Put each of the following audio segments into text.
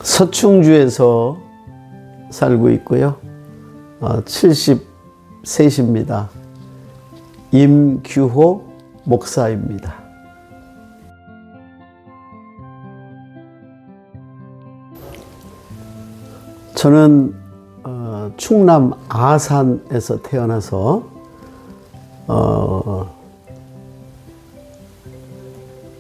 서충주에서 살고 있고요. 73입니다. 임규호 목사입니다. 저는 충남 아산에서 태어나서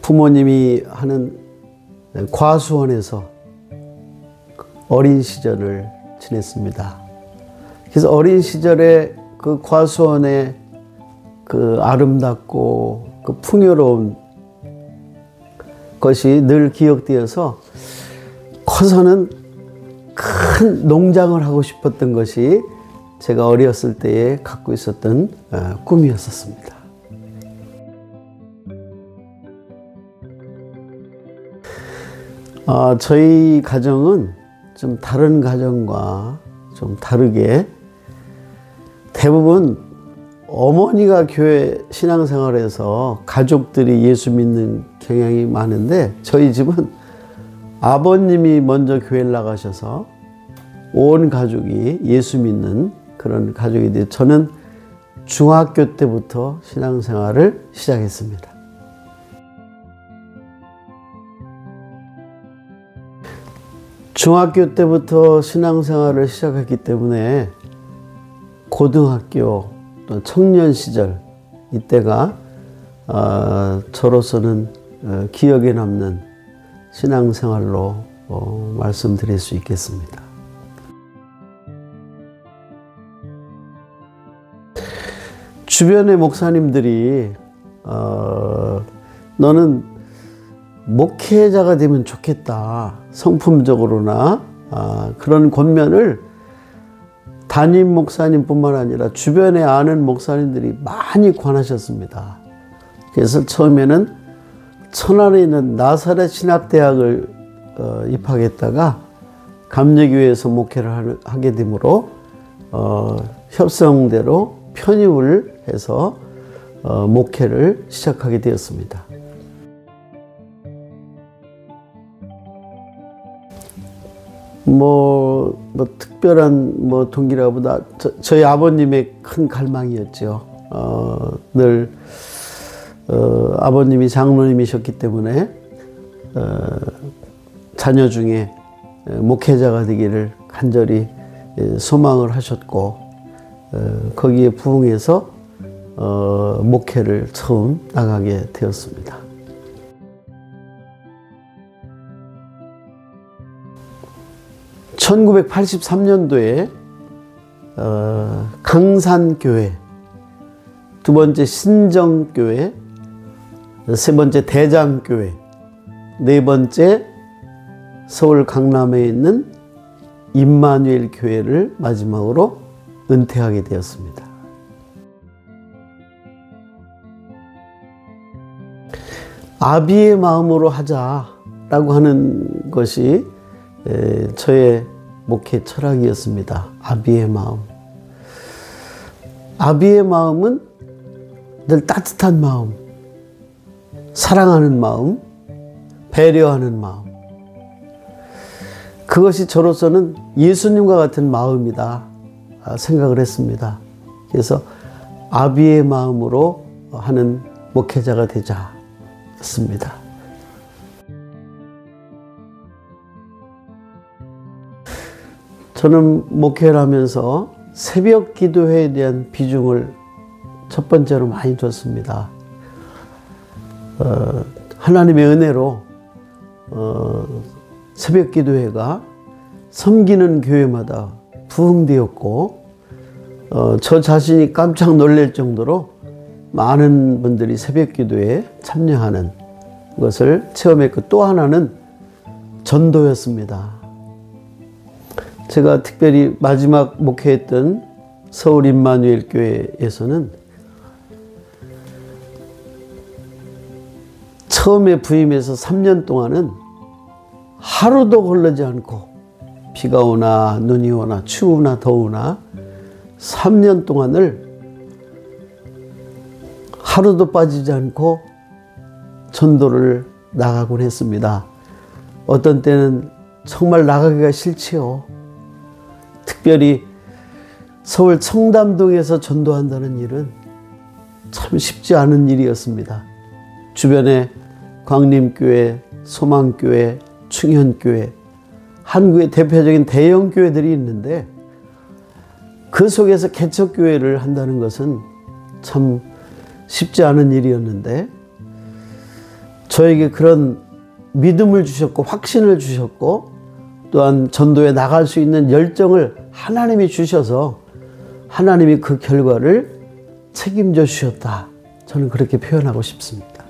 부모님이 하는 과수원에서 어린 시절을 지냈습니다. 그래서 어린 시절에 그 과수원의 그 아름답고 그 풍요로운 것이 늘 기억되어서 커서는 큰 농장을 하고 싶었던 것이 제가 어렸을 때에 갖고 있었던 꿈이었었습니다. 저희 가정은 좀 다른 가정과 좀 다르게 대부분 어머니가 교회 신앙생활에서 가족들이 예수 믿는 경향이 많은데 저희 집은 아버님이 먼저 교회를 나가셔서 온 가족이 예수 믿는 그런 가족인데 저는 중학교 때부터 신앙생활을 시작했습니다. 중학교 때부터 신앙생활을 시작했기 때문에 고등학교 또 청년 시절 이때가 저로서는 기억에 남는 신앙생활로 말씀드릴 수 있겠습니다. 주변의 목사님들이 너는 목회자가 되면 좋겠다. 성품적으로나 그런 권면을 담임 목사님뿐만 아니라 주변에 아는 목사님들이 많이 권하셨습니다. 그래서 처음에는 천안에 있는 나사렛 신학대학을 입학했다가 감리교회에서 목회를 하게 되므로 협성대로 편입을 해서 목회를 시작하게 되었습니다. 특별한 동기라보다 저희 아버님의 큰 갈망이었죠. 늘 아버님이 장로님이셨기 때문에 자녀 중에 목회자가 되기를 간절히 소망을 하셨고 거기에 부응해서 목회를 처음 나가게 되었습니다. (1983년도에) 강산교회, 두 번째 신정교회, 세 번째 대장교회, 네 번째 서울 강남에 있는 임마누엘 교회를 마지막으로 은퇴하게 되었습니다. 아비의 마음으로 하자라고 하는 것이 저의 목회 철학이었습니다. 아비의 마음. 아비의 마음은 늘 따뜻한 마음, 사랑하는 마음, 배려하는 마음. 그것이 저로서는 예수님과 같은 마음이다 생각을 했습니다. 그래서 아비의 마음으로 하는 목회자가 되자 했습니다. 저는 목회를 하면서 새벽 기도회에 대한 비중을 첫 번째로 많이 뒀습니다. 하나님의 은혜로 새벽 기도회가 섬기는 교회마다 부흥되었고 저 자신이 깜짝 놀랄 정도로 많은 분들이 새벽 기도에 참여하는 것을 체험했고 또 하나는 전도였습니다. 제가 특별히 마지막 목회했던 서울 임마누엘 교회에서는 처음에 부임해서 3년 동안은 하루도 걸르지 않고 비가 오나 눈이 오나 추우나 더우나 3년 동안을 하루도 빠지지 않고 전도를 나가곤 했습니다. 어떤 때는 정말 나가기가 싫지요. 특별히 서울 청담동에서 전도한다는 일은 참 쉽지 않은 일이었습니다. 주변에 광림교회, 소망교회, 충현교회, 한국의 대표적인 대형 교회들이 있는데 그 속에서 개척교회를 한다는 것은 참 쉽지 않은 일이었는데 저에게 그런 믿음을 주셨고 확신을 주셨고 또한 전도에 나갈 수 있는 열정을 하나님이 주셔서 하나님이 그 결과를 책임져 주셨다. 저는 그렇게 표현하고 싶습니다.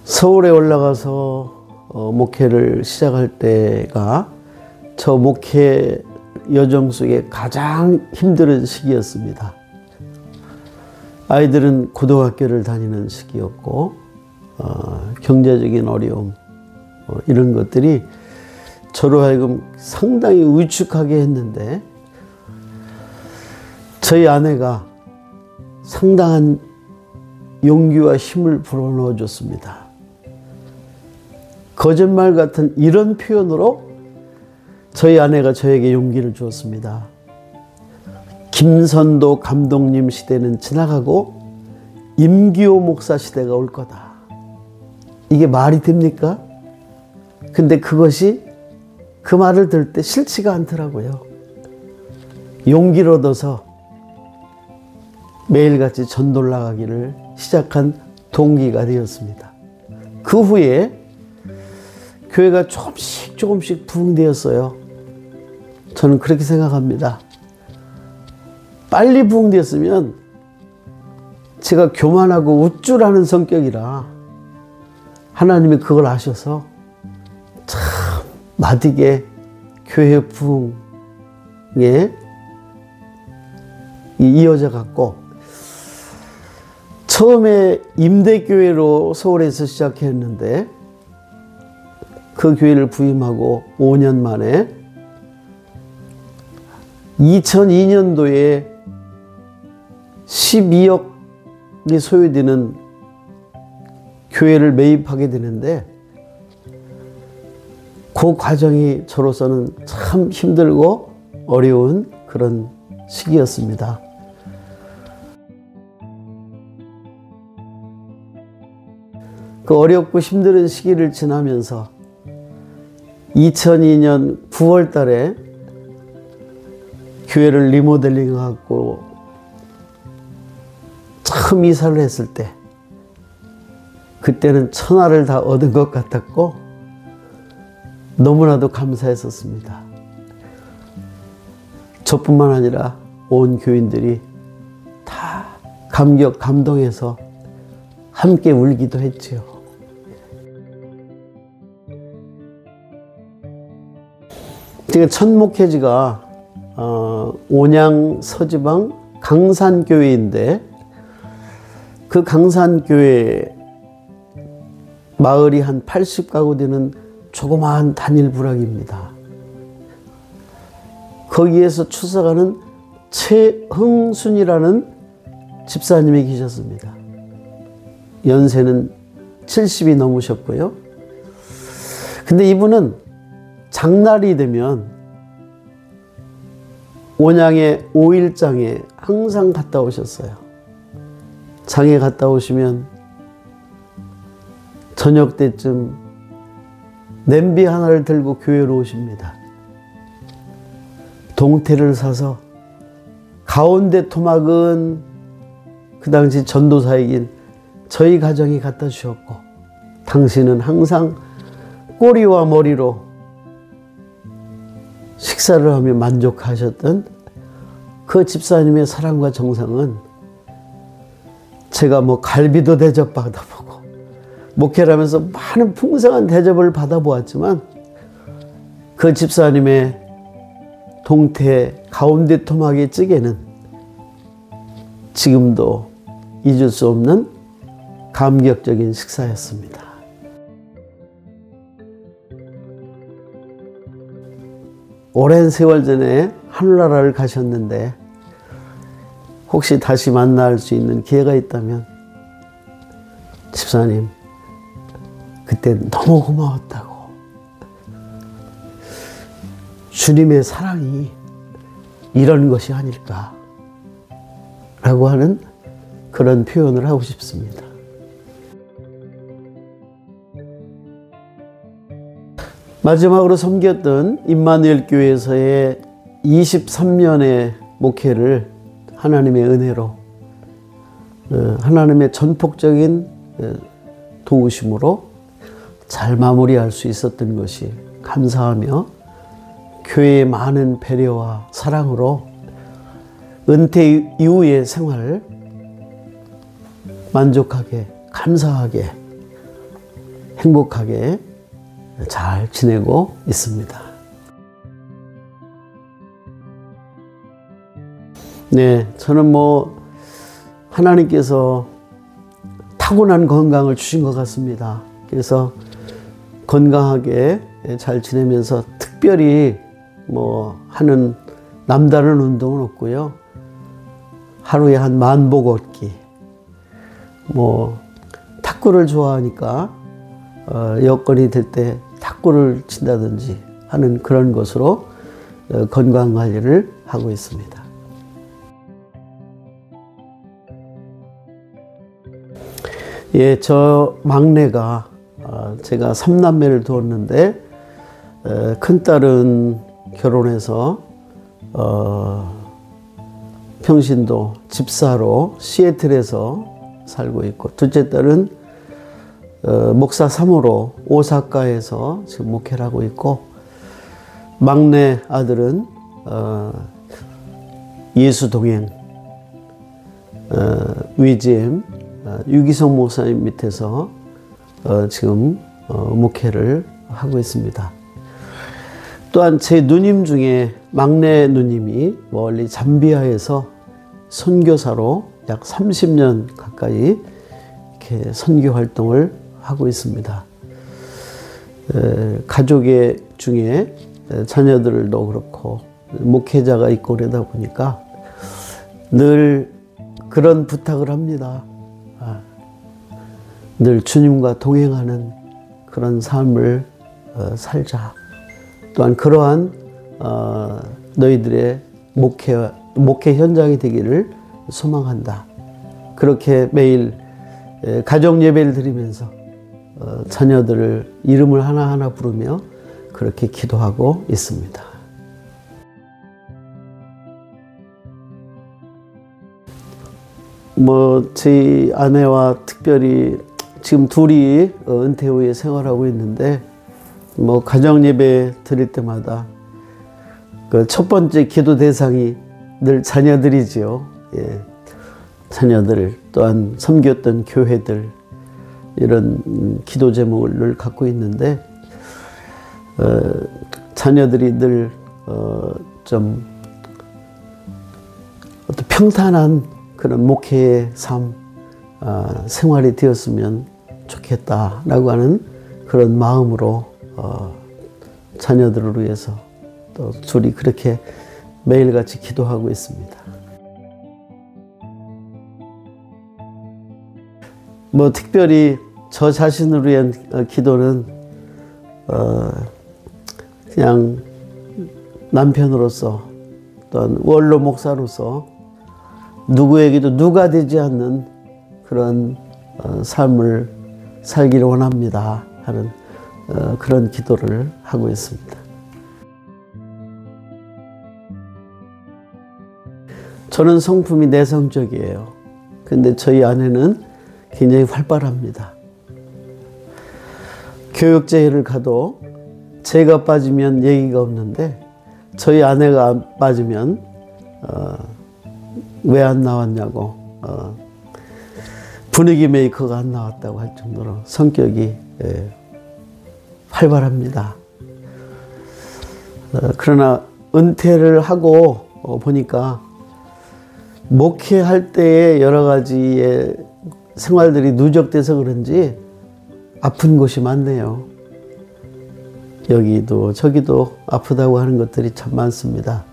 서울에 올라가서 목회를 시작할 때가 저 목회 여정 속에 가장 힘든 시기였습니다. 아이들은 고등학교를 다니는 시기였고 경제적인 어려움 이런 것들이 저로 하여금 상당히 위축하게 했는데 저희 아내가 상당한 용기와 힘을 불어넣어 줬습니다. 거짓말 같은 이런 표현으로 저희 아내가 저에게 용기를 주었습니다. 김선도 감독님 시대는 지나가고 임기호 목사 시대가 올 거다. 이게 말이 됩니까? 근데 그것이 그 말을 들을 때 싫지가 않더라고요. 용기를 얻어서 매일같이 전도를 나가기를 시작한 동기가 되었습니다. 그 후에 교회가 조금씩 부흥되었어요. 저는 그렇게 생각합니다. 빨리 부흥되었으면 제가 교만하고 우쭐하는 성격이라 하나님이 그걸 아셔서 참 마디게 교회 부흥에 이어져 갔고 처음에 임대교회로 서울에서 시작했는데 그 교회를 부임하고 5년 만에 2002년도에 12억이 소요되는 교회를 매입하게 되는데 그 과정이 저로서는 참 힘들고 어려운 그런 시기였습니다. 그 어렵고 힘든 시기를 지나면서 2002년 9월 달에 교회를 리모델링하고 처음 이사를 했을 때 그때는 천하를 다 얻은 것 같았고 너무나도 감사했었습니다. 저뿐만 아니라 온 교인들이 다 감동해서 함께 울기도 했지요. 제가 첫 목회지가 온양 서지방 강산교회인데 그 강산교회 마을이 한 80가구 되는 조그마한 단일 부락입니다. 거기에서 추석하는 최흥순이라는 집사님이 계셨습니다. 연세는 70이 넘으셨고요. 근데 이분은 장날이 되면 온양의 5일장에 항상 갔다 오셨어요. 장에 갔다 오시면 저녁 때쯤 냄비 하나를 들고 교회로 오십니다. 동태를 사서 가운데 토막은 그 당시 전도사이긴 저희 가정이 갖다 주셨고 당신은 항상 꼬리와 머리로 식사를 하며 만족하셨던 그 집사님의 사랑과 정성은 제가 갈비도 대접 받아보고 목회를 하면서 많은 풍성한 대접을 받아보았지만 그 집사님의 동태 가운데 토막의 찌개는 지금도 잊을 수 없는 감격적인 식사였습니다. 오랜 세월 전에 하늘나라를 가셨는데 혹시 다시 만날 수 있는 기회가 있다면 집사님, 그때 너무 고마웠다고. 주님의 사랑이 이런 것이 아닐까 라고 하는 그런 표현을 하고 싶습니다. 마지막으로 섬겼던 임마누엘 교회에서의 23년의 목회를 하나님의 은혜로, 하나님의 전폭적인 도우심으로 잘 마무리할 수 있었던 것이 감사하며, 교회의 많은 배려와 사랑으로 은퇴 이후의 생활을 만족하게, 감사하게, 행복하게 잘 지내고 있습니다. 네, 저는 하나님께서 타고난 건강을 주신 것 같습니다. 그래서 건강하게 잘 지내면서 특별히 하는 남다른 운동은 없고요. 하루에 한 10,000보 걷기, 탁구를 좋아하니까 여건이 될 때 탁구를 친다든지 하는 그런 것으로 건강 관리를 하고 있습니다. 예, 저 막내가, 제가 3남매를 두었는데, 큰딸은 결혼해서 평신도 집사로 시애틀에서 살고 있고, 둘째 딸은 목사 사모로 오사카에서 지금 목회를 하고 있고, 막내 아들은 예수동행 위지엠 유기성 목사님 밑에서 지금 목회를 하고 있습니다. 또한 제 누님 중에 막내 누님이 멀리 잠비아에서 선교사로 약 30년 가까이 이렇게 선교 활동을 하고 있습니다. 가족 중에 자녀들도 그렇고 목회자가 있고 그러다 보니까 늘 그런 부탁을 합니다. 늘 주님과 동행하는 그런 삶을 살자. 또한 그러한 너희들의 목회 현장이 되기를 소망한다. 그렇게 매일 가정 예배를 드리면서 자녀들을 이름을 하나하나 부르며 그렇게 기도하고 있습니다. 저희 아내와 특별히 지금 둘이 은퇴 후에 생활하고 있는데, 가정 예배 드릴 때마다 그 첫 번째 기도 대상이 늘 자녀들이지요. 예. 자녀들, 또한 섬겼던 교회들, 이런 기도 제목을 늘 갖고 있는데, 자녀들이 늘 좀 어떤 평탄한 그런 목회의 삶, 생활이 되었으면 좋겠다라고 하는 그런 마음으로 자녀들을 위해서 또 둘이 그렇게 매일같이 기도하고 있습니다. 특별히 저 자신을 위한 기도는 그냥 남편으로서, 또한 원로 목사로서 누구에게도 누가 되지 않는 그런 삶을 살기를 원합니다 하는 그런 기도를 하고 있습니다. 저는 성품이 내성적이에요. 근데 저희 아내는 굉장히 활발합니다. 교육제회를 가도 제가 빠지면 얘기가 없는데, 저희 아내가 안 빠지면 왜 안 나왔냐고, 분위기 메이커가 안 나왔다고 할 정도로 성격이 활발합니다. 그러나 은퇴를 하고 보니까 목회할 때의 여러 가지의 생활들이 누적돼서 그런지 아픈 곳이 많네요. 여기도 저기도 아프다고 하는 것들이 참 많습니다.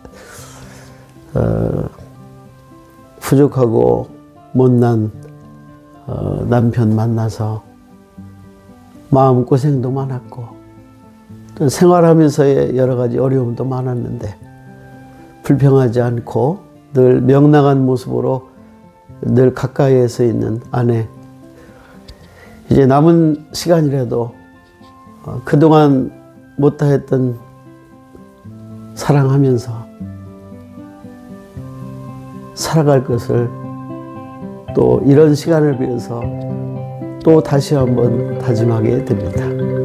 부족하고 못난 남편 만나서 마음고생도 많았고 또 생활하면서의 여러 가지 어려움도 많았는데 불평하지 않고 늘 명랑한 모습으로 늘 가까이에 서 있는 아내. 이제 남은 시간이라도 그동안 못다했던 사랑하면서 살아갈 것을 또 이런 시간을 빌어서 또 다시 한번 다짐하게 됩니다.